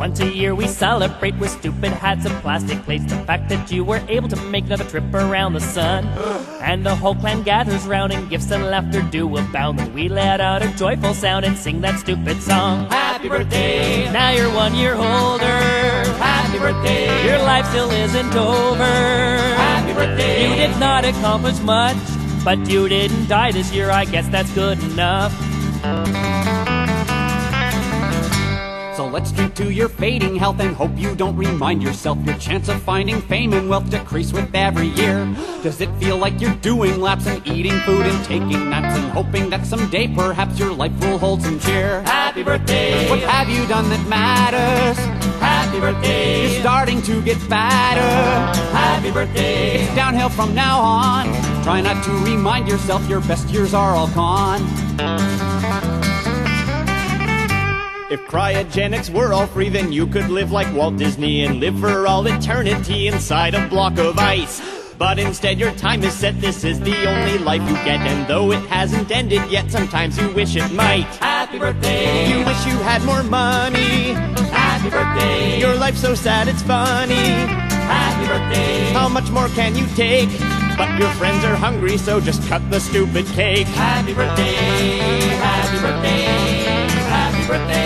once a year we celebrate with stupid hats and plastic plates. The fact that you were able to make another trip around the sun. And the whole clan gathers round and gifts and laughter do abound. And we let out a joyful sound and sing that stupid song. Happy birthday! Now you're 1 year older. Happy birthday! Your life still isn't over. Happy birthday! You did not accomplish much, but you didn't die this year, I guess that's good enough. So let's drink to your fading health and hope you don't remind yourself your chance of finding fame and wealth decrease with every year. Does it feel like you're doing laps and eating food and taking naps and hoping that someday perhaps your life will hold some cheer? Happy birthday! What have you done that matters? Happy birthday! You're starting to get fatter. Happy birthday! It's downhill from now on. Try not to remind yourself your best years are all gone. If cryogenics were all free, then you could live like Walt Disney and live for all eternity inside a block of ice. But instead your time is set, this is the only life you get. And though it hasn't ended yet, sometimes you wish it might. Happy birthday! You wish you had more money. Happy birthday! Your life's so sad it's funny. Happy birthday! How much more can you take? But your friends are hungry, so just cut the stupid cake. Happy birthday! Happy birthday! Happy birthday!